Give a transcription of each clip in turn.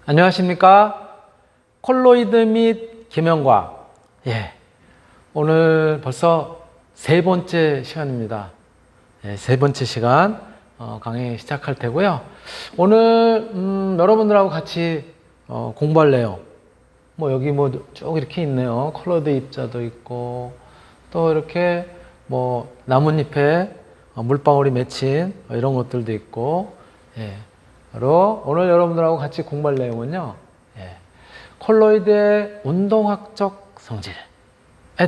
안녕하십니까? 콜로이드 및 계면과학. 오늘 벌써 세 번째 시간입니다. 세 번째 시간 강의 시작할 테고요. 오늘 여러분들하고 같이 공부할 내용. 여기 쭉 이렇게 있네요. 컬러드 입자도 있고 또 이렇게 나뭇잎에 물방울이 맺힌 이런 것들도 있고. 바로 오늘 여러분들하고 같이 공부할 내용은요, 콜로이드의 운동학적 성질에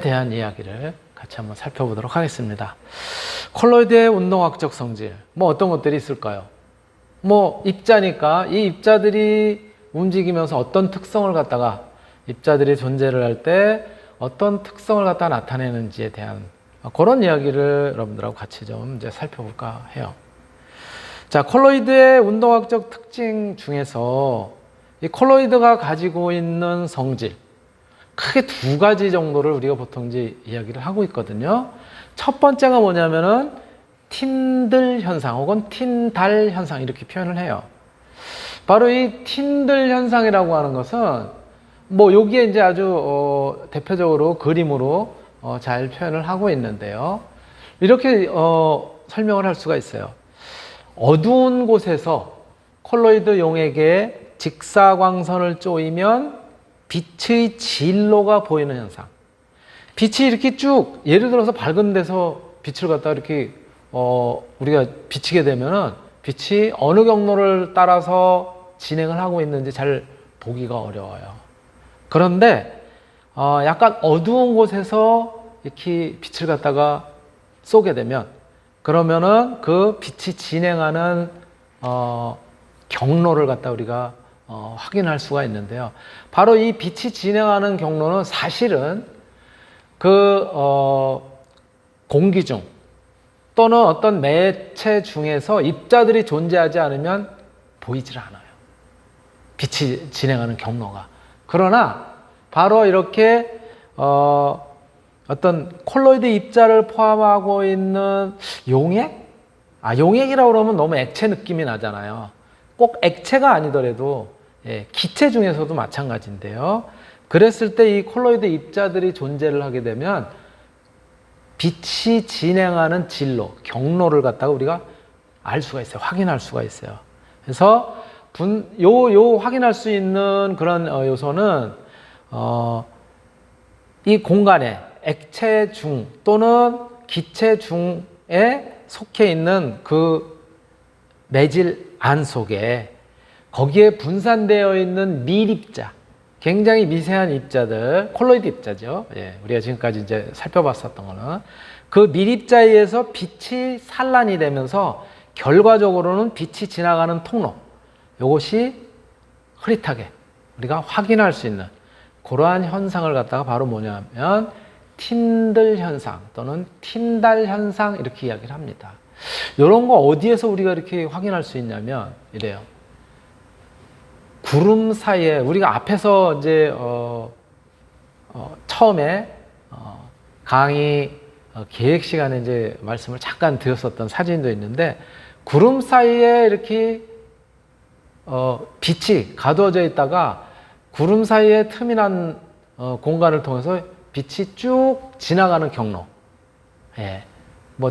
대한 이야기를 같이 한번 살펴보도록 하겠습니다. 콜로이드의 운동학적 성질, 어떤 것들이 있을까요? 입자니까 이 입자들이 움직이면서 어떤 특성을 갖다가 입자들이 존재를 할 때 어떤 특성을 갖다 나타내는지에 대한 그런 이야기를 여러분들하고 같이 좀 이제 살펴볼까 해요. 자, 콜로이드의 운동학적 특징 중에서 이 콜로이드가 가지고 있는 성질, 크게 두 가지 정도를 우리가 보통 이제 이야기를 하고 있거든요. 첫 번째가 뭐냐면은 틴들 현상 혹은 틴달 현상 이렇게 표현을 해요. 바로 이 틴들 현상이라고 하는 것은 여기에 이제 아주 대표적으로 그림으로 잘 표현을 하고 있는데요. 이렇게 설명을 할 수가 있어요. 어두운 곳에서 콜로이드 용액에 직사광선을 쪼이면 빛의 진로가 보이는 현상. 빛이 이렇게 쭉, 예를 들어서 밝은 데서 빛을 갖다가 이렇게 우리가 비치게 되면은 빛이 어느 경로를 따라서 진행을 하고 있는지 잘 보기가 어려워요. 그런데 약간 어두운 곳에서 이렇게 빛을 갖다가 쏘게 되면, 그러면은 그 빛이 진행하는 경로를 갖다 우리가 확인할 수가 있는데요. 바로 이 빛이 진행하는 경로는 사실은 그 공기 중 또는 어떤 매체 중에서 입자들이 존재하지 않으면 보이질 않아요. 빛이 진행하는 경로가. 그러나 바로 이렇게 어떤 콜로이드 입자를 포함하고 있는 용액? 용액이라고 그러면 너무 액체 느낌이 나잖아요. 꼭 액체가 아니더라도 기체 중에서도 마찬가지인데요. 그랬을 때 이 콜로이드 입자들이 존재를 하게 되면 빛이 진행하는 진로, 경로를 갖다가 우리가 알 수가 있어요. 확인할 수가 있어요. 그래서 확인할 수 있는 그런 요소는 이 공간에 액체 중 또는 기체 중에 속해 있는 그 매질 안 속에 거기에 분산되어 있는 밀입자, 굉장히 미세한 입자들, 콜로이드 입자죠. 우리가 지금까지 이제 살펴봤었던 거는 그 밀입자에 의해서 빛이 산란이 되면서 결과적으로는 빛이 지나가는 통로, 이것이 흐릿하게 우리가 확인할 수 있는 그러한 현상을 갖다가 바로 뭐냐면 틴들 현상 또는 틴달 현상 이렇게 이야기를 합니다. 이런 거 어디에서 우리가 이렇게 확인할 수 있냐면 이래요. 구름 사이에 우리가 앞에서 이제 처음에 강의 계획 시간에 이제 말씀을 잠깐 드렸었던 사진도 있는데 구름 사이에 이렇게 빛이 가두어져 있다가 구름 사이에 틈이 난 공간을 통해서 빛이 쭉 지나가는 경로.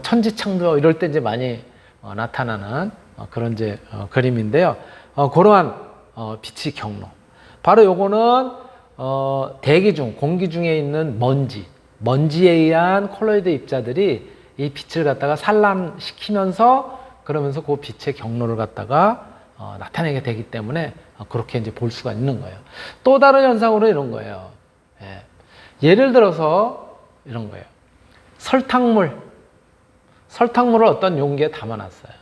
천지창조 이럴 때 이제 많이 나타나는 그런 이제 그림인데요. 그러한 빛의 경로. 바로 요거는 대기 중, 공기 중에 있는 먼지에 의한 콜로이드 입자들이 이 빛을 갖다가 산란시키면서 그러면서 그 빛의 경로를 갖다가 나타내게 되기 때문에 그렇게 이제 볼 수가 있는 거예요. 또 다른 현상으로 이런 거예요. 예를 들어서 이런 거예요. 설탕물을 어떤 용기에 담아놨어요.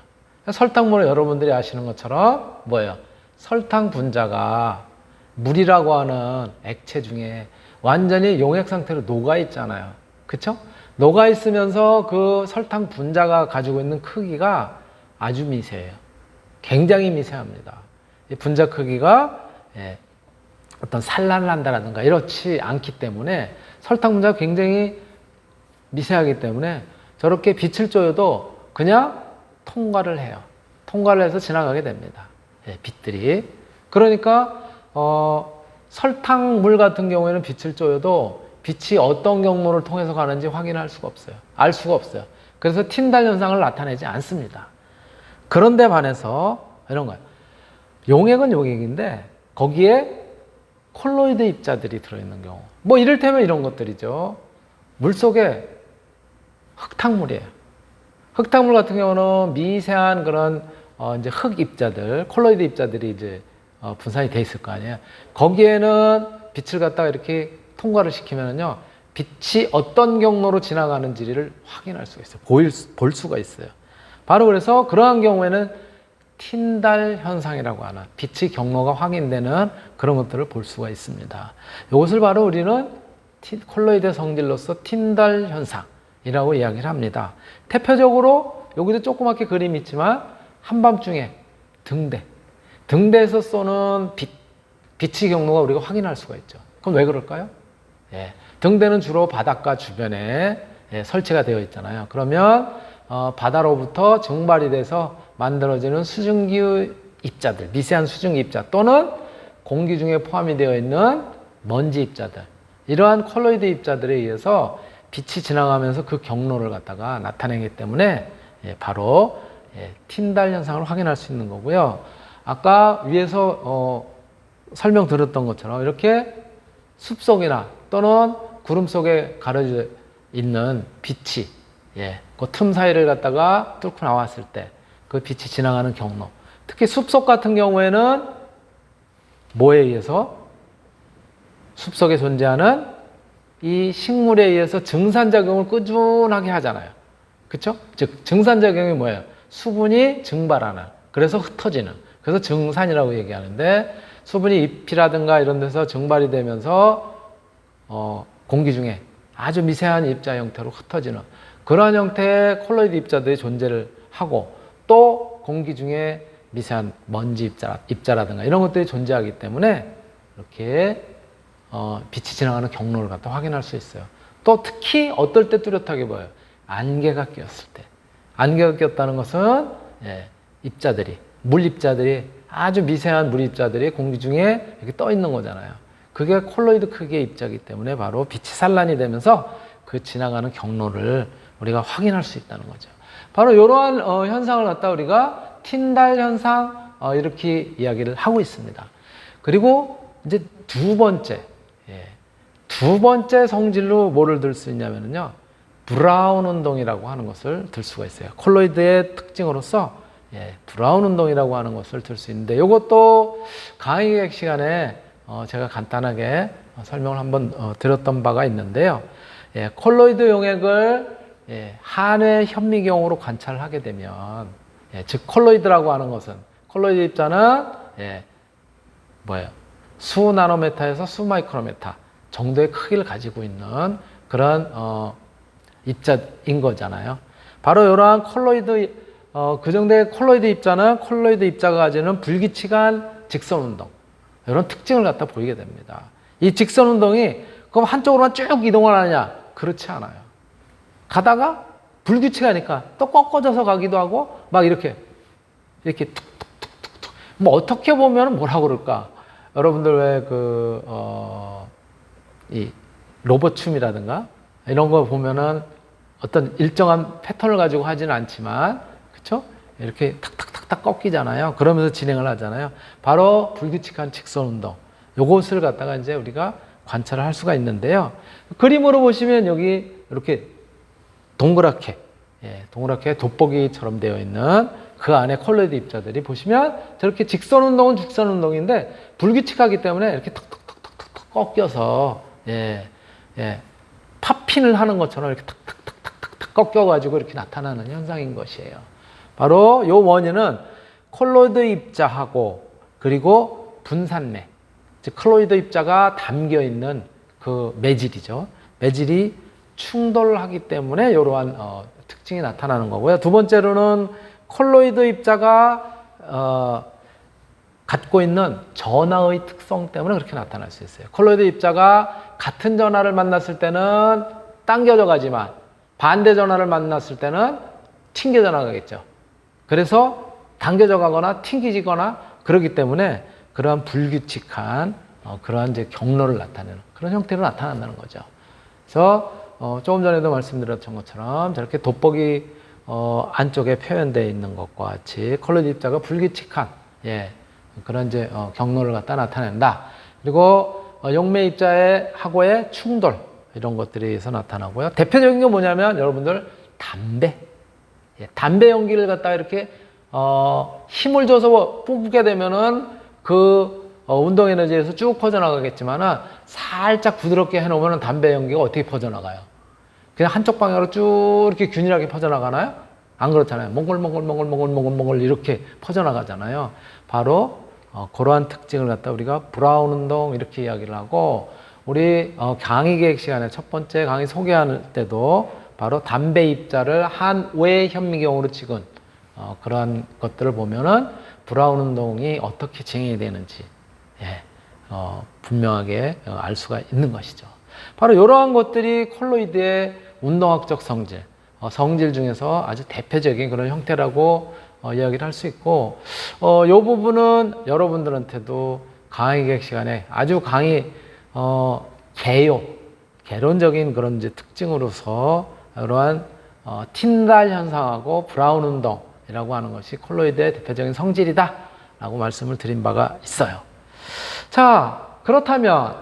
설탕물을 여러분들이 아시는 것처럼 뭐예요? 설탕 분자가 물이라고 하는 액체 중에 완전히 용액 상태로 녹아 있잖아요. 그쵸? 녹아 있으면서 그 설탕 분자가 가지고 있는 크기가 아주 미세해요. 굉장히 미세합니다. 이 분자 크기가 어떤 산란을 한다라든가 이렇지 않기 때문에 설탕 분자가 굉장히 미세하기 때문에 저렇게 빛을 쬐어도 그냥 통과를 해요. 통과를 해서 지나가게 됩니다. 빛들이. 그러니까 설탕물 같은 경우에는 빛을 쬐어도 빛이 어떤 경로를 통해서 가는지 확인할 수가 없어요. 알 수가 없어요. 그래서 틴달 현상을 나타내지 않습니다. 그런데 반해서 이런 거예요. 용액은 용액인데 거기에 콜로이드 입자들이 들어있는 경우, 뭐 이를테면 이런 것들이죠. 물속에 흙탕물이에요. 흙탕물 같은 경우는 미세한 그런 이제 흙 입자들, 콜로이드 입자들이 이제 분산이 돼 있을 거 아니에요. 거기에는 빛을 갖다가 이렇게 통과를 시키면은요, 빛이 어떤 경로로 지나가는지를 확인할 수가 있어요. 볼 수가 있어요. 바로 그래서 그러한 경우에는 틴달 현상이라고 하는 빛의 경로가 확인되는 그런 것들을 볼 수가 있습니다. 이것을 바로 우리는 콜로이드 성질로서 틴달 현상이라고 이야기를 합니다. 대표적으로 여기도 조그맣게 그림이 있지만 한밤중에 등대에서 쏘는 빛의 경로가 우리가 확인할 수가 있죠. 그럼 왜 그럴까요? 등대는 주로 바닷가 주변에 설치가 되어 있잖아요. 그러면 바다로부터 증발이 돼서 만들어지는 수증기 입자들, 미세한 수증기 입자 또는 공기 중에 포함이 되어 있는 먼지 입자들, 이러한 콜로이드 입자들에 의해서 빛이 지나가면서 그 경로를 갖다가 나타내기 때문에 바로 틴달 현상을 확인할 수 있는 거고요. 아까 위에서 설명드렸던 것처럼 이렇게 숲속이나 또는 구름 속에 가려져 있는 빛이 그 틈 사이를 갖다가 뚫고 나왔을 때 그 빛이 지나가는 경로, 특히 숲속 같은 경우에는 뭐에 의해서? 숲속에 존재하는 이 식물에 의해서 증산작용을 꾸준하게 하잖아요. 그렇죠? 즉 증산작용이 뭐예요? 수분이 증발하는, 그래서 흩어지는, 그래서 증산이라고 얘기하는데, 수분이 잎이라든가 이런 데서 증발이 되면서 공기 중에 아주 미세한 입자 형태로 흩어지는 그러한 형태의 콜로이드 입자들이 존재를 하고, 또 공기 중에 미세한 먼지 입자라든가 이런 것들이 존재하기 때문에 이렇게 빛이 지나가는 경로를 갖다 확인할 수 있어요. 또 특히 어떨 때 뚜렷하게 보여요? 안개가 꼈을 때. 안개가 꼈다는 것은 입자들이, 물 입자들이, 아주 미세한 물 입자들이 공기 중에 이렇게 떠 있는 거잖아요. 그게 콜로이드 크기의 입자이기 때문에 바로 빛이 산란이 되면서 그 지나가는 경로를 우리가 확인할 수 있다는 거죠. 바로 이러한 현상을 갖다 우리가 틴달 현상 이렇게 이야기를 하고 있습니다. 그리고 이제 두 번째 성질로 뭐를 들 수 있냐면요, 브라운 운동이라고 하는 것을 들 수가 있어요. 콜로이드의 특징으로서 브라운 운동이라고 하는 것을 들 수 있는데, 이것도 강의 시간에 제가 간단하게 설명을 한번 드렸던 바가 있는데요. 콜로이드 용액을 한의 현미경으로 관찰을 하게 되면, 즉 콜로이드라고 하는 것은, 콜로이드 입자는 뭐예요? 수 나노메타에서 수 마이크로메타 정도의 크기를 가지고 있는 그런 입자인 거잖아요. 바로 이러한 콜로이드, 그 정도의 콜로이드 입자는 콜로이드 입자가 가지는 불규칙한 직선 운동, 이런 특징을 갖다 보이게 됩니다. 이 직선 운동이 그럼 한쪽으로만 쭉 이동을 하느냐? 그렇지 않아요. 가다가 불규칙하니까 또 꺾어져서 가기도 하고, 막 이렇게 툭툭툭툭툭. 뭐 어떻게 보면 뭐라고 그럴까? 여러분들 왜 이 로봇 춤이라든가 이런 거 보면은 어떤 일정한 패턴을 가지고 하지는 않지만, 그쵸? 이렇게 탁탁탁탁 꺾이잖아요. 그러면서 진행을 하잖아요. 바로 불규칙한 직선 운동. 요것을 갖다가 이제 우리가 관찰을 할 수가 있는데요. 그림으로 보시면 여기 이렇게 동그랗게 돋보기처럼 되어 있는 그 안에 콜로이드 입자들이 보시면 저렇게 직선 운동은 직선 운동인데 불규칙하기 때문에 이렇게 턱턱턱턱턱 꺾여서 팝핀을 하는 것처럼 이렇게 탁탁탁탁탁 꺾여가지고 이렇게 나타나는 현상인 것이에요. 바로 요 원인은 콜로이드 입자하고 그리고 분산매, 즉 콜로이드 입자가 담겨 있는 그 매질이죠. 매질이 충돌을 하기 때문에 이러한 특징이 나타나는 거고요. 두 번째로는 콜로이드 입자가 갖고 있는 전하의 특성 때문에 그렇게 나타날 수 있어요. 콜로이드 입자가 같은 전하를 만났을 때는 당겨져 가지만 반대 전하를 만났을 때는 튕겨져 나가겠죠. 그래서 당겨져 가거나 튕기지거나 그러기 때문에 그러한 불규칙한 그러한 이제 경로를 나타내는 그런 형태로 나타난다는 거죠. 그래서 조금 전에도 말씀드렸던 것처럼 저렇게 돋보기 안쪽에 표현되어 있는 것과 같이 컬러드 입자가 불규칙한 그런 이제 경로를 갖다 나타낸다. 그리고 용매 입자의 하고의 충돌 이런 것들에 의해서 나타나고요. 대표적인 게 뭐냐면 여러분들 담배 연기를 갖다가 이렇게 힘을 줘서 뿜게 되면은 그 운동 에너지에서 쭉 퍼져나가겠지만은 살짝 부드럽게 해놓으면 담배 연기가 어떻게 퍼져나가요? 그냥 한쪽 방향으로 쭉 이렇게 균일하게 퍼져나가나요? 안 그렇잖아요. 몽골 이렇게 퍼져나가잖아요. 바로 그러한 특징을 갖다 우리가 브라운 운동 이렇게 이야기를 하고 우리 강의 계획 시간에 첫 번째 강의 소개할 때도 바로 담배 입자를 한 외 현미경으로 찍은 그러한 것들을 보면은 브라운 운동이 어떻게 진행이 되는지 분명하게 알 수가 있는 것이죠. 바로 이러한 것들이 콜로이드의 운동학적 성질, 성질 중에서 아주 대표적인 그런 형태라고 이야기를 할 수 있고, 이 부분은 여러분들한테도 강의 계획 시간에 아주 개론적인 그런 이제 특징으로서 이러한 틴달 현상하고 브라운 운동이라고 하는 것이 콜로이드의 대표적인 성질이다라고 말씀을 드린 바가 있어요. 자, 그렇다면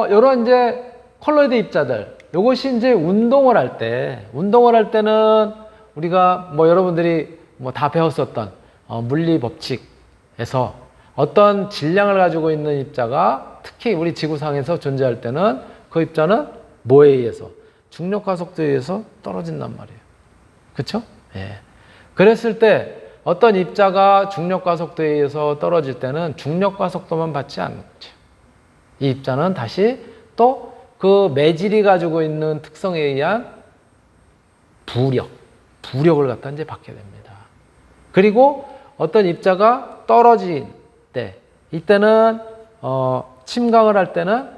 이런 이제 콜로이드 입자들, 이것이 이제 운동을 할 때는 우리가 여러분들이 다 배웠었던 물리 법칙에서 어떤 질량을 가지고 있는 입자가 특히 우리 지구상에서 존재할 때는 그 입자는 뭐에 의해서? 중력과 속도에 의해서 떨어진단 말이에요. 그렇죠? 그랬을 때 어떤 입자가 중력과 속도에 의해서 떨어질 때는 중력과 속도만 받지 않는 거죠. 이 입자는 다시 또 그 매질이 가지고 있는 특성에 의한 부력을 갖다 이제 받게 됩니다. 그리고 어떤 입자가 떨어질 때, 이때는 침강을 할 때는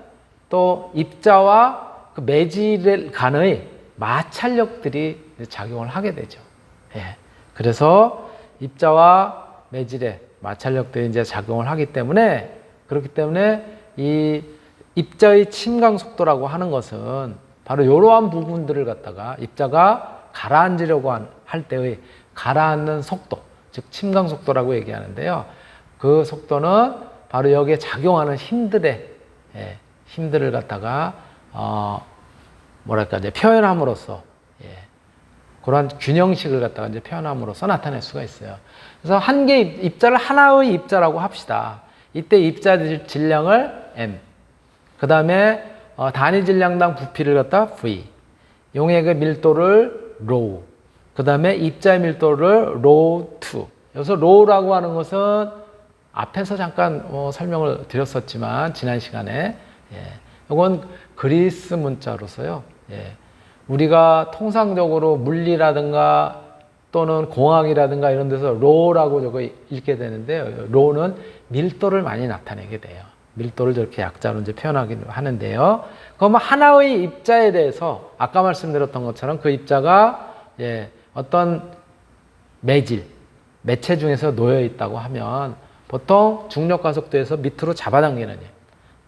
또 입자와 그 매질 간의 마찰력들이 작용을 하게 되죠. 그래서 입자와 매질의 마찰력들이 이제 작용을 하기 때문에 그렇기 때문에 이 입자의 침강 속도라고 하는 것은 바로 이러한 부분들을 갖다가 입자가 가라앉으려고 할 때의 가라앉는 속도, 즉 침강 속도라고 얘기하는데요. 그 속도는 바로 여기에 작용하는 힘들을 갖다가 이제 표현함으로써 그러한 균형식을 갖다가 이제 표현함으로써 나타낼 수가 있어요. 그래서 한 개의 입자를 하나의 입자라고 합시다. 이때 입자 질량을 m, 그 다음에 단위 질량당 부피를 갖다 v, 용액의 밀도를 rho, 그 다음에 입자의 밀도를 rho2. 여기서 rho라고 하는 것은 앞에서 잠깐 설명을 드렸었지만 지난 시간에 이건 그리스 문자로서요. 우리가 통상적으로 물리라든가 또는 공학이라든가 이런 데서 rho라고 저거 읽게 되는데요. rho는 밀도를 많이 나타내게 돼요. 밀도를 저렇게 약자로 이제 표현하기도 하는데요. 그러면 하나의 입자에 대해서 아까 말씀드렸던 것처럼 그 입자가 어떤 매체 중에서 놓여 있다고 하면 보통 중력과 속도에서 밑으로 잡아당기는 힘,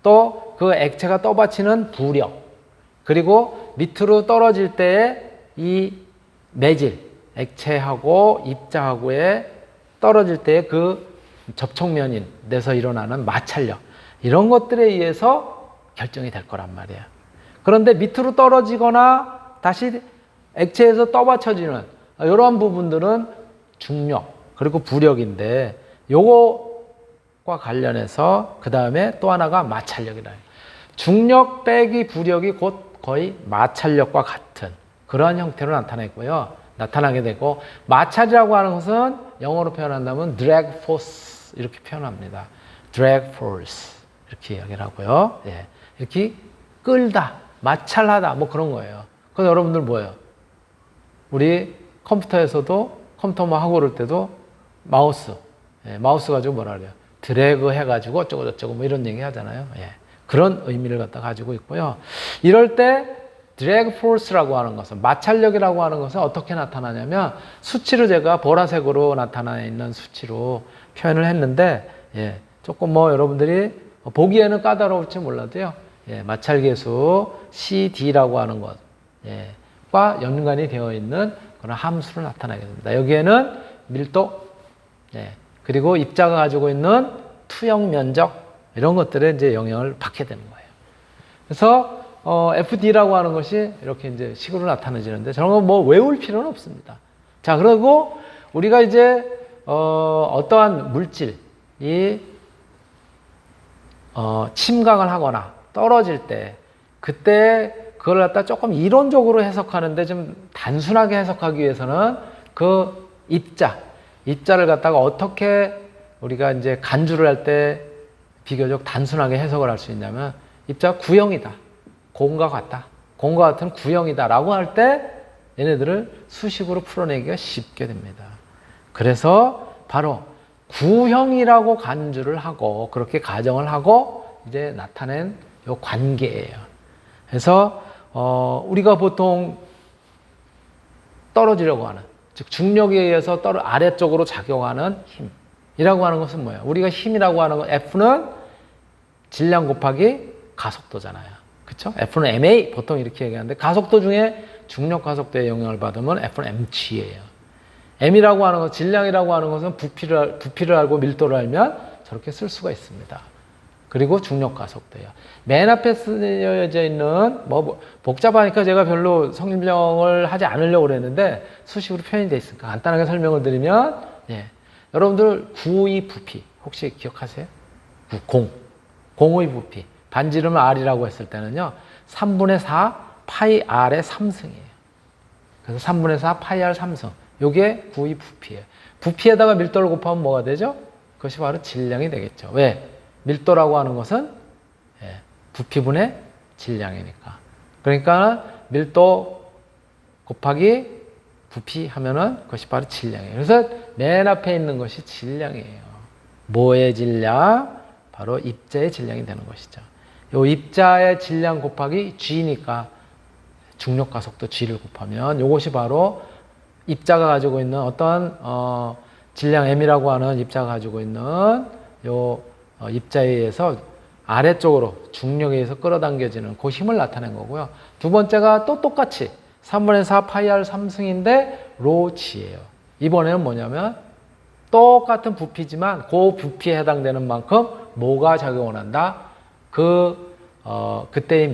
또 그 액체가 떠받치는 부력, 그리고 밑으로 떨어질 때의 이 매질, 액체하고 입자하고의 떨어질 때의 그 접촉면인 데서 일어나는 마찰력, 이런 것들에 의해서 결정이 될 거란 말이에요. 그런데 밑으로 떨어지거나 다시 액체에서 떠받쳐지는 이러한 부분들은 중력 그리고 부력인데 요거과 관련해서 그 다음에 또 하나가 마찰력이다. 중력 빼기 부력이 곧 거의 마찰력과 같은 그러한 형태로 나타나게 되고, 마찰이라고 하는 것은 영어로 표현한다면 drag force 이렇게 표현합니다. drag force 이렇게 이야기를 하고요. 이렇게 끌다, 마찰하다 그런 거예요. 그래서 여러분들 뭐예요? 우리 컴퓨터에서도 컴퓨터 하고 그럴 때도 마우스 가지고 뭐라 그래요? 드래그 해가지고 어쩌고 이런 얘기 하잖아요. 그런 의미를 갖다 가지고 있고요. 이럴 때 드래그 포스라고 하는 것은, 마찰력이라고 하는 것은 어떻게 나타나냐면 수치로 제가 보라색으로 나타나 있는 수치로 표현을 했는데, 조금 뭐 여러분들이 보기에는 까다로울지 몰라도요. 예, 마찰계수 CD라고 하는 것, 예, 과 연관이 되어 있는 그런 함수를 나타내게 됩니다. 여기에는 밀도, 예, 그리고 입자가 가지고 있는 투영 면적 이런 것들에 이제 영향을 받게 되는 거예요. 그래서 FD라고 하는 것이 이렇게 이제 식으로 나타내지는데 저런 거 뭐 외울 필요는 없습니다. 자, 그리고 우리가 이제 어떠한 물질이 침강을 하거나 떨어질 때 그때 그걸 갖다 조금 이론적으로 해석하는데 좀 단순하게 해석하기 위해서는 그 입자를 갖다가 어떻게 우리가 이제 간주를 할 때 비교적 단순하게 해석을 할 수 있냐면 입자가 구형이다. 공과 같다. 공과 같은 구형이다. 라고 할 때 얘네들을 수식으로 풀어내기가 쉽게 됩니다. 그래서 바로 구형이라고 간주를 하고 그렇게 가정을 하고 이제 나타낸 요 관계예요. 그래서 우리가 보통 떨어지려고 하는 즉 중력에 의해서 아래쪽으로 작용하는 힘이라고 하는 것은 뭐예요? 우리가 힘이라고 하는 건 F는 질량 곱하기 가속도잖아요. 그렇죠? F는 ma 보통 이렇게 얘기하는데 가속도 중에 중력 가속도에 영향을 받으면 F는 mg예요. m이라고 하는 것, 질량이라고 하는 것은 부피를 알고 밀도를 알면 저렇게 쓸 수가 있습니다. 그리고 중력 가속도예요. 맨 앞에 쓰여져 있는 뭐 복잡하니까 제가 별로 설명을 하지 않으려고 그랬는데 수식으로 표현이 되어 있으니까 간단하게 설명을 드리면 예. 여러분들 구의 부피 혹시 기억하세요? 공의 부피 반지름을 R이라고 했을 때는요 3분의 4 파이 R의 3승이에요. 그래서 3분의 4 파이 R 3승 요게 구의 부피예요. 부피에다가 밀도를 곱하면 뭐가 되죠? 그것이 바로 질량이 되겠죠. 왜? 밀도라고 하는 것은 부피분의 질량이니까. 그러니까 밀도 곱하기 부피 하면은 그것이 바로 질량이에요. 그래서 맨 앞에 있는 것이 질량이에요. 뭐의 질량? 바로 입자의 질량이 되는 것이죠. 이 입자의 질량 곱하기 G니까 중력 가속도 G를 곱하면 이것이 바로 입자가 가지고 있는 어떤 질량 M이라고 하는 입자가 가지고 있는 요 입자에 의해서 아래쪽으로 중력에 의해서 끌어당겨지는 그 힘을 나타낸 거고요. 두 번째가 또 똑같이 3분의 4 파이 R 3승인데 로 G예요. 이번에는 뭐냐면 똑같은 부피지만 그 부피에 해당되는 만큼 뭐가 작용을 한다? 그때의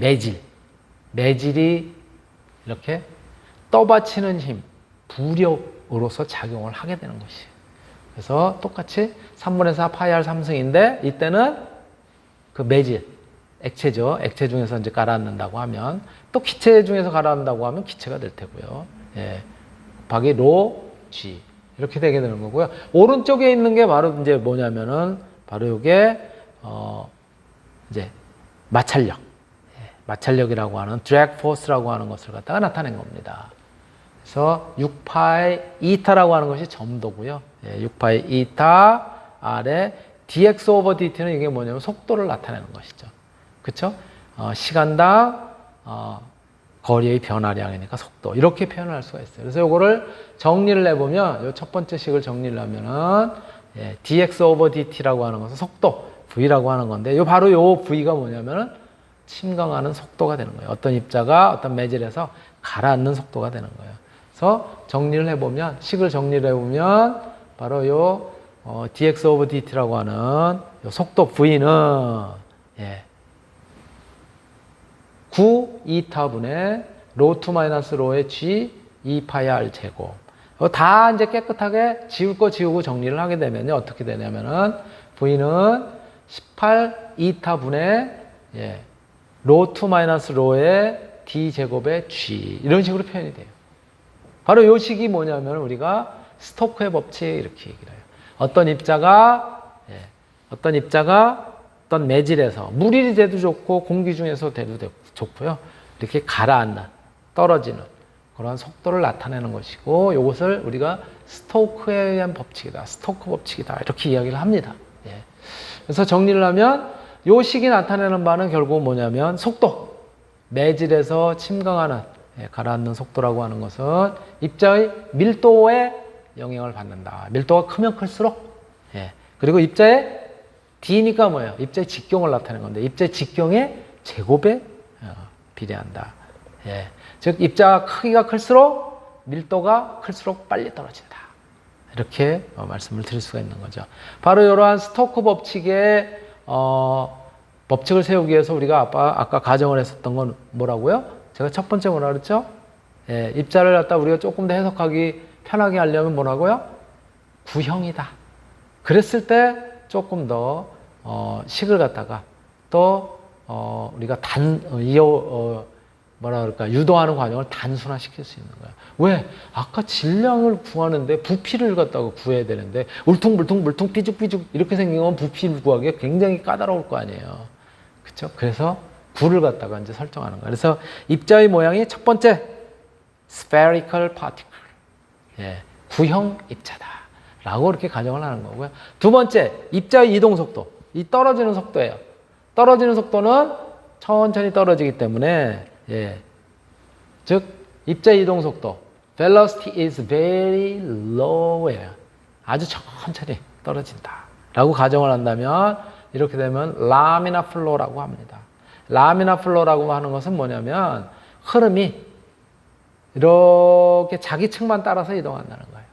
매질이 이렇게 떠받치는 힘, 부력으로서 작용을 하게 되는 것이에요. 그래서 똑같이 3분의 4 파이 R 3승인데 이때는 그 매질, 액체죠. 액체 중에서 이제 가라앉는다고 하면 또 기체 중에서 가라앉는다고 하면 기체가 될 테고요. 예. 곱하기 로 G 이렇게 되게 되는 거고요. 오른쪽에 있는 게 바로 이제 뭐냐면은 바로 이게 이제 마찰력, 마찰력이라고 하는 drag force라고 하는 것을 갖다가 나타낸 겁니다. 그래서 6파이 이타라고 하는 것이 점도고요. 6파이 이타 R의 dx over dt는 이게 뭐냐면 속도를 나타내는 것이죠. 그렇죠? 시간당 거리의 변화량이니까 속도 이렇게 표현을 할 수가 있어요. 그래서 이거를 정리를 해보면 이 첫 번째 식을 정리를 하면은 dx over dt라고 하는 것은 속도 v라고 하는 건데 바로 이 v가 뭐냐면은 침강하는 속도가 되는 거예요. 어떤 입자가 어떤 매질에서 가라앉는 속도가 되는 거예요. 그래서 정리를 해보면 식을 정리를 해보면 바로 요 dx over dt라고 하는 요 속도 v는 9 이타분의 로2 마이너스 로의 g 2파이 r 제곱. 다 이제 깨끗하게 지울 거 지우고 정리를 하게 되면요 어떻게 되냐면은 v는 18 이타분의 로2 마이너스 로의 d 제곱의 g 이런 식으로 표현이 돼요. 바로 이 식이 뭐냐면 우리가 스토크의 법칙 이렇게 얘기를 해요. 어떤 입자가 어떤 매질에서 물이 돼도 좋고 공기 중에서 돼도 좋고요. 이렇게 가라앉는 떨어지는 그런 속도를 나타내는 것이고 이것을 우리가 스토크에 의한 법칙이다. 스토크 법칙이다. 이렇게 이야기를 합니다. 그래서 정리를 하면 이 식이 나타내는 바는 결국 뭐냐면 속도, 매질에서 침강하는 가라앉는 속도라고 하는 것은 입자의 밀도에 영향을 받는다. 밀도가 크면 클수록 그리고 입자의 D니까 뭐예요? 입자의 직경을 나타내는 건데 입자의 직경의 제곱에 비례한다. 예. 즉 입자 크기가 클수록 밀도가 클수록 빨리 떨어진다. 이렇게 말씀을 드릴 수가 있는 거죠. 바로 이러한 스토크 법칙의 법칙을 세우기 위해서 우리가 아까 가정을 했었던 건 뭐라고요? 제가 첫 번째 뭐라 그랬죠? 예, 입자를 갖다 우리가 조금 더 해석하기 편하게 하려면 뭐라고요? 구형이다. 그랬을 때 조금 더 식을 갖다가 또 우리가 뭐라 그럴까 유도하는 과정을 단순화시킬 수 있는 거예요. 왜? 아까 질량을 구하는데 부피를 갖다가 구해야 되는데 울퉁불퉁 삐죽삐죽 이렇게 생긴 건 부피를 구하기가 굉장히 까다로울 거 아니에요. 그렇죠? 그래서 구를 갖다가 이제 설정하는 거예요. 그래서 입자의 모양이 첫 번째 spherical particle, 예, 구형 입자다. 라고 이렇게 가정을 하는 거고요. 두 번째, 입자의 이동 속도. 이 떨어지는 속도예요. 떨어지는 속도는 천천히 떨어지기 때문에, 예. 즉, 입자의 이동 속도. velocity is very low예요. 아주 천천히 떨어진다. 라고 가정을 한다면, 이렇게 되면 laminar flow라고 합니다. laminar flow라고 하는 것은 뭐냐면, 흐름이 이렇게 자기 층만 따라서 이동한다는 거예요.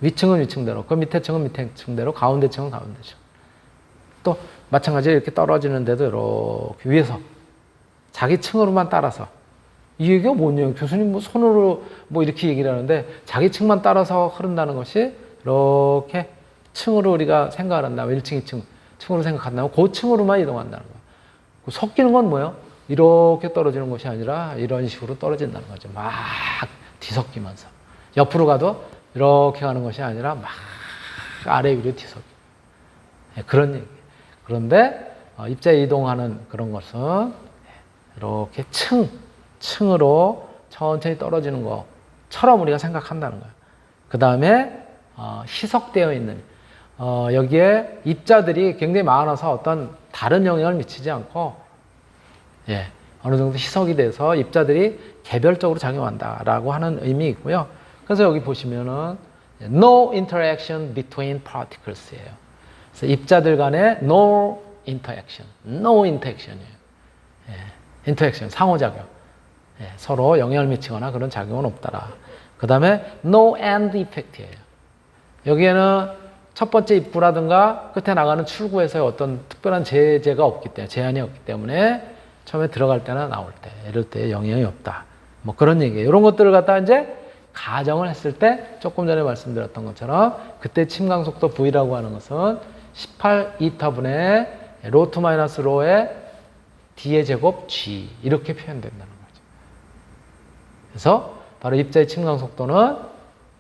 위층은 위층대로, 그 밑에 층은 밑에 층대로, 가운데 층은 가운데 층. 또 마찬가지로 이렇게 떨어지는데도 이렇게 위에서 자기 층으로만 따라서. 이 얘기가 뭐냐? 교수님 뭐 손으로 뭐 이렇게 얘기를 하는데 자기 층만 따라서 흐른다는 것이 이렇게 층으로 우리가 생각을 한다면 1층, 2층 층으로 생각한다면 그 층으로만 이동한다는 거예요. 섞이는 건 뭐예요? 이렇게 떨어지는 것이 아니라 이런 식으로 떨어진다는 거죠. 막 뒤섞이면서. 옆으로 가도 이렇게 가는 것이 아니라 막 아래 위로 뒤섞여. 네, 그런 얘기. 그런데 입자에 이동하는 그런 것은 이렇게 층으로 천천히 떨어지는 것처럼 우리가 생각한다는 거예요. 그 다음에 희석되어 있는 여기에 입자들이 굉장히 많아서 어떤 다른 영향을 미치지 않고 예, 어느 정도 희석이 돼서 입자들이 개별적으로 작용한다라고 하는 의미 있고요. 그래서 여기 보시면은 no interaction between particles예요. 그래서 입자들 간에 no interaction이에요. 예, interaction 상호작용. 예, 서로 영향을 미치거나 그런 작용은 없더라. 그 다음에 no end effect예요. 여기에는 첫 번째 입구라든가 끝에 나가는 출구에서의 어떤 특별한 제한이 없기 때문에 처음에 들어갈 때나 나올 때 이럴 때 영향이 없다. 뭐 그런 얘기예요. 이런 것들을 갖다 이제 가정을 했을 때 조금 전에 말씀드렸던 것처럼 그때 침강 속도 V라고 하는 것은 18이타분의 로트 마이너스 로의 D의 제곱 G 이렇게 표현된다는 거죠. 그래서 바로 입자의 침강 속도는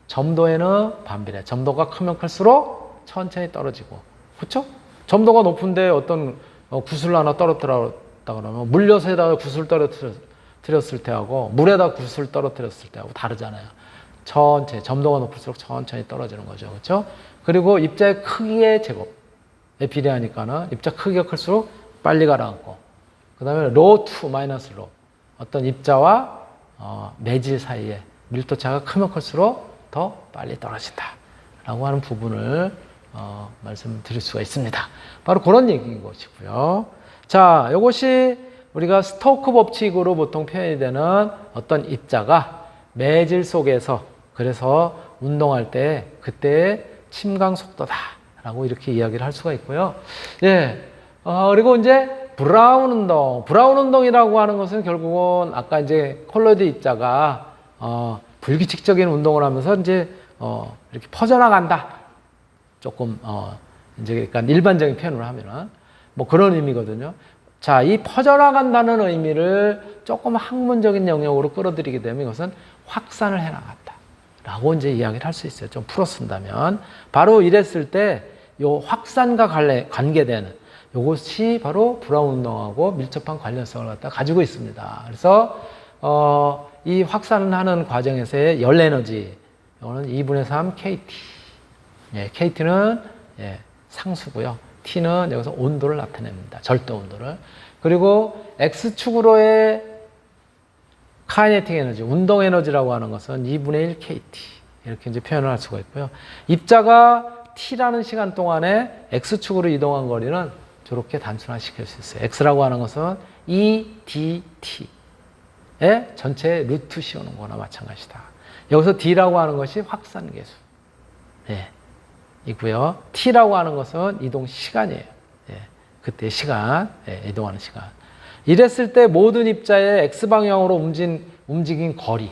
점도에는 반비례. 점도가 크면 클수록 천천히 떨어지고 그렇죠? 점도가 높은데 어떤 구슬을 하나 떨어뜨렸다 그러면 물엿에다가 구슬 떨어뜨렸을 때하고 물에다 구슬 떨어뜨렸을 때하고 다르잖아요. 천천히 점도가 높을수록 천천히 떨어지는 거죠. 그렇죠? 그리고 입자의 크기의 제곱에 비례하니까는 입자 크기가 클수록 빨리 가라앉고 그다음에 로 투 마이너스 로 어떤 입자와 매질 사이에 밀도차가 크면 클수록 더 빨리 떨어진다라고 하는 부분을 말씀드릴 수가 있습니다. 바로 그런 얘기인 것이고요. 자, 이것이 우리가 스토크 법칙으로 보통 표현이 되는 어떤 입자가 매질 속에서 그래서 운동할 때 그때의 침강 속도다라고 이렇게 이야기를 할 수가 있고요. 예, 그리고 이제 브라운 운동이라고 하는 것은 결국은 아까 이제 콜로이드 입자가 불규칙적인 운동을 하면서 이제 이렇게 퍼져나간다. 조금 이제 그러니까 일반적인 표현을 하면은 뭐 그런 의미거든요. 자, 이 퍼져나간다는 의미를 조금 학문적인 영역으로 끌어들이게 되면 이것은 확산을 해나갔다라고 이제 이야기를 할 수 있어요. 좀 풀어 쓴다면 바로 이랬을 때 요 확산과 관계되는 이것이 바로 브라운 운동하고 밀접한 관련성을 갖다 가지고 있습니다. 그래서 이 확산하는 과정에서의 열 에너지 이거는 2분의 3 KT. 예, KT는 상수고요. T는 여기서 온도를 나타냅니다. 절대 온도를. 그리고 X축으로의 카이네틱 에너지, 운동 에너지라고 하는 것은 2분의 1 KT. 이렇게 이제 표현을 할 수가 있고요. 입자가 t라는 시간 동안에 x축으로 이동한 거리는 저렇게 단순화시킬 수 있어요. x라고 하는 것은 e dt의 전체 루트 씌우는 거나 마찬가지다. 여기서 d라고 하는 것이 확산계수 이고요. t라고 하는 것은 이동 시간이에요. 그때 시간, 이동하는 시간. 이랬을 때 모든 입자의 x방향으로 움직인 거리.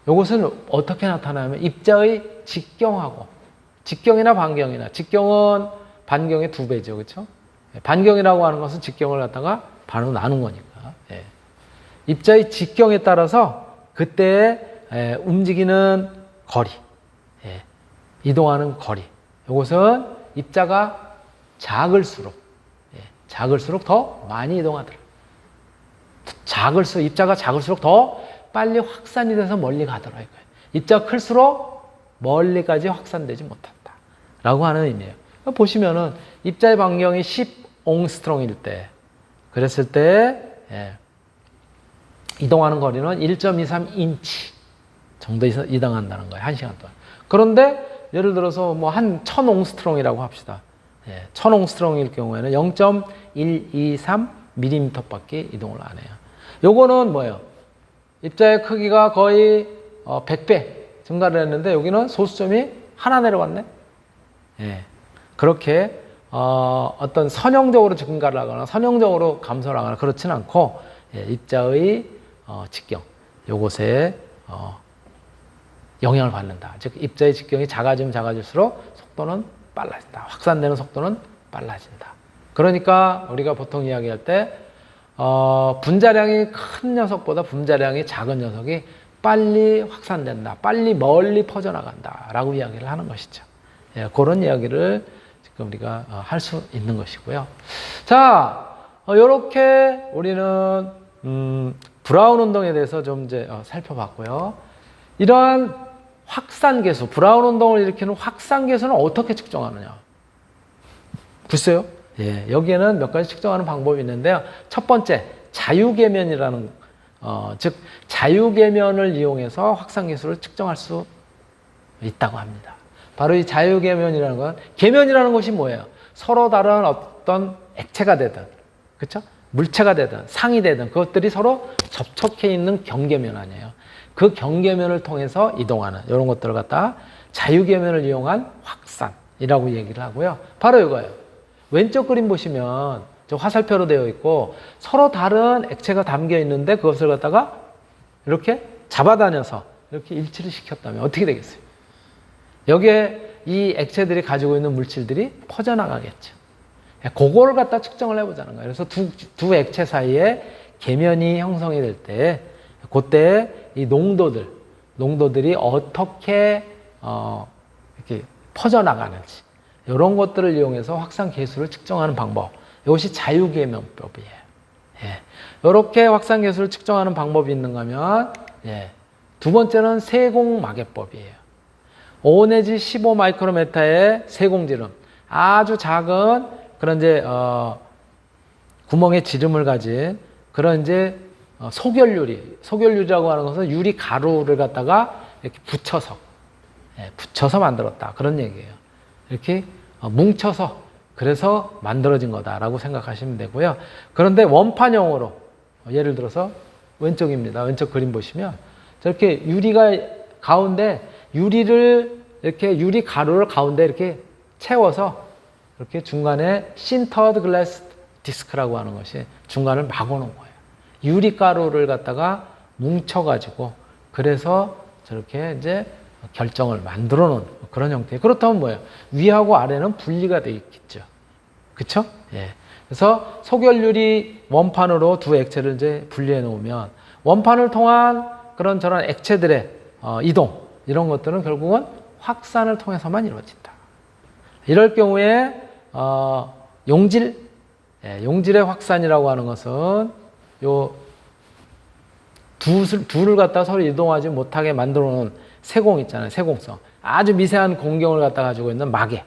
이것은 어떻게 나타나면 입자의 직경하고 직경이나 반경이나 직경은 반경의 2배죠. 그렇죠? 반경이라고 하는 것은 직경을 갖다가 반으로 나눈 거니까. 입자의 직경에 따라서 그때 움직이는 거리, 이동하는 거리. 이것은 입자가 작을수록 더 많이 이동하더라. 입자가 작을수록 더 빨리 확산이 돼서 멀리 가더라 이거예요. 입자가 클수록 멀리까지 확산되지 못한다 라고 하는 의미예요. 보시면은 입자의 반경이 10옹스트롱일 때 그랬을 때 이동하는 거리는 1.23인치 정도 이동한다는 거예요. 1시간 동안. 그런데 예를 들어서 뭐 한 1000옹스트롱이라고 합시다. 1000옹스트롱일 경우에는 0.123mm 밖에 이동을 안 해요. 요거는 뭐예요? 입자의 크기가 거의 100배 증가를 했는데 여기는 소수점이 하나 내려왔네. 그렇게 어떤 선형적으로 증가를 하거나 선형적으로 감소를 하거나 그렇지는 않고 입자의 직경 요것에 영향을 받는다. 즉 입자의 직경이 작아지면 작아질수록 속도는 빨라진다. 확산되는 속도는 빨라진다. 그러니까 우리가 보통 이야기할 때 분자량이 큰 녀석보다 분자량이 작은 녀석이 빨리 확산된다. 빨리 멀리 퍼져나간다. 라고 이야기를 하는 것이죠. 그런 이야기를 지금 우리가 할 수 있는 것이고요. 자, 이렇게 우리는 브라운 운동에 대해서 좀 이제 살펴봤고요. 이러한 확산계수, 브라운 운동을 일으키는 확산계수는 어떻게 측정하느냐? 글쎄요. 여기에는 몇 가지 측정하는 방법이 있는데요. 첫 번째, 자유계면이라는, 즉, 자유계면을 이용해서 확산계수를 측정할 수 있다고 합니다. 바로 이 자유계면이라는 건, 계면이라는 것이 뭐예요? 서로 다른 어떤 액체가 되든, 그쵸? 물체가 되든, 상이 되든, 그것들이 서로 접촉해 있는 경계면 아니에요. 그 경계면을 통해서 이동하는 이런 것들을 갖다 자유계면을 이용한 확산이라고 얘기를 하고요. 바로 이거예요. 왼쪽 그림 보시면 저 화살표로 되어 있고 서로 다른 액체가 담겨 있는데 그것을 갖다가 이렇게 잡아다녀서 이렇게 일치를 시켰다면 어떻게 되겠어요? 여기에 이 액체들이 가지고 있는 물질들이 퍼져나가겠죠. 그거를 갖다 측정을 해보자는 거예요. 그래서 두 액체 사이에 계면이 형성이 될 때 그때 이 농도들이 어떻게 이렇게 퍼져나가는지 이런 것들을 이용해서 확산 계수를 측정하는 방법. 이것이 자유계면법이에요. 이렇게 확산 계수를 측정하는 방법이 있는가 하면 두 번째는 세공마개법이에요. 5 내지 15 마이크로메타의 세공지름, 아주 작은 그런 이제 구멍에 지름을 가진 그런 이제 소결유리라고 하는 것은 유리 가루를 갖다가 이렇게 붙여서 만들었다. 그런 얘기예요. 이렇게 뭉쳐서 그래서 만들어진 거다라고 생각하시면 되고요. 그런데 원판형으로 예를 들어서 왼쪽입니다. 왼쪽 그림 보시면 저렇게 유리가 가운데 이렇게 유리 가루를 가운데 이렇게 채워서 이렇게 중간에 신터드 글래스 디스크라고 하는 것이 중간을 막아놓은 거예요. 유리가루를 갖다가 뭉쳐가지고 그래서 저렇게 이제 결정을 만들어 놓은 그런 형태. 그렇다면 뭐예요? 위하고 아래는 분리가 되어 있겠죠. 그쵸? 그래서 소결유리 원판으로 두 액체를 이제 분리해 놓으면 원판을 통한 그런 저런 액체들의 이동 이런 것들은 결국은 확산을 통해서만 이루어진다. 이럴 경우에 용질의 확산이라고 하는 것은 요 둘을 갖다가 서로 이동하지 못하게 만들어 놓은 세공 있잖아요. 세공성. 아주 미세한 공경을 갖다 가지고 있는 마개.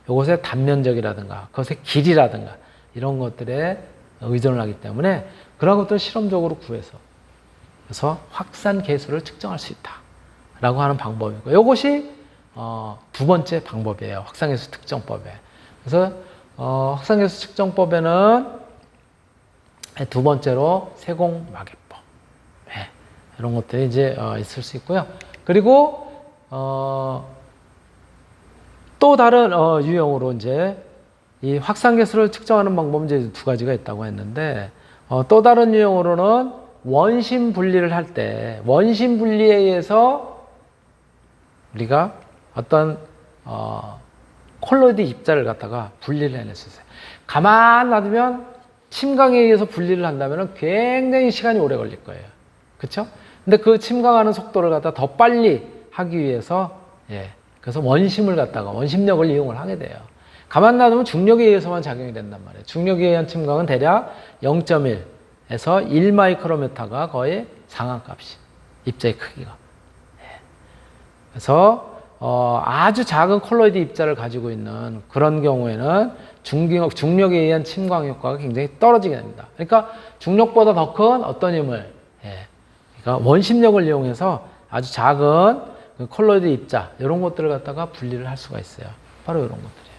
요것의 단면적이라든가 그것의 길이라든가 이런 것들에 의존을 하기 때문에 그런 것들을 실험적으로 구해서 그래서 확산 계수를 측정할 수 있다라고 하는 방법이고 이것이 두 번째 방법이에요. 확산계수 특정법에. 그래서 확산계수 측정법에는 두 번째로 세공마개법, 네, 이런 것들이 이제 있을 수 있고요. 그리고 또 다른 유형으로 이제 이 확산계수를 측정하는 방법은 이제 두 가지가 있다고 했는데 또 다른 유형으로는 원심 분리를 할 때 원심 분리에 의해서 우리가 어떤 콜로이드 입자를 갖다가 분리를 해낼 수 있어요. 가만 놔두면 침강에 의해서 분리를 한다면 굉장히 시간이 오래 걸릴 거예요. 그렇죠? 근데 그 침강하는 속도를 갖다 더 빨리 하기 위해서 그래서 원심을 갖다가 원심력을 이용을 하게 돼요. 가만 놔두면 중력에 의해서만 작용이 된단 말이에요. 중력에 의한 침강은 대략 0.1에서 1 마이크로메타가 거의 상한값이 입자의 크기가. 그래서 아주 작은 콜로이드 입자를 가지고 있는 그런 경우에는 중력에 의한 침광 효과가 굉장히 떨어지게 됩니다. 그러니까 중력보다 더 큰 어떤 힘을, 그러니까 원심력을 이용해서 아주 작은 콜로이드 입자 이런 것들을 갖다가 분리를 할 수가 있어요. 바로 이런 것들이에요.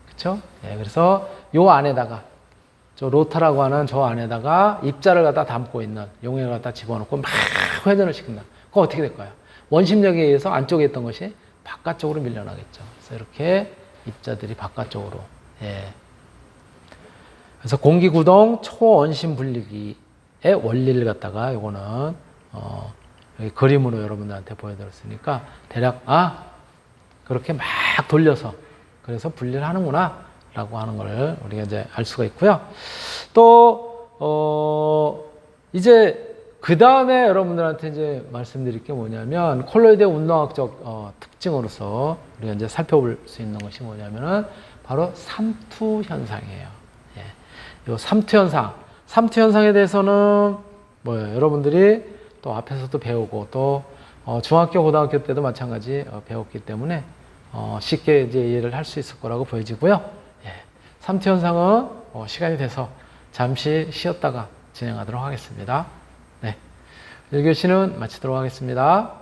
그렇죠? 그래서 요 안에다가 저 로타라고 하는 저 안에다가 입자를 갖다 담고 있는 용액을 갖다 집어넣고 막 회전을 시킨다. 그거 어떻게 될까요? 원심력에 의해서 안쪽에 있던 것이 바깥쪽으로 밀려나겠죠. 그래서 이렇게 입자들이 바깥쪽으로. 그래서 공기구동 초원심 분리기의 원리를 갖다가 요거는 여기 그림으로 여러분들한테 보여드렸으니까 대략 그렇게 막 돌려서 그래서 분리를 하는구나 라고 하는 걸 우리가 이제 알 수가 있고요. 또 이제 그 다음에 여러분들한테 이제 말씀드릴 게 뭐냐면 콜로이드의 운동학적 특징으로서 우리가 이제 살펴볼 수 있는 것이 뭐냐면은 바로 삼투 현상이에요. 이 삼투 현상, 삼투 현상에 대해서는 뭐예요? 여러분들이 또 앞에서도 배우고 또 중학교, 고등학교 때도 마찬가지 배웠기 때문에 쉽게 이제 이해를 할 수 있을 거라고 보여지고요. 삼투 현상은 시간이 돼서 잠시 쉬었다가 진행하도록 하겠습니다. 1교시는 마치도록 하겠습니다.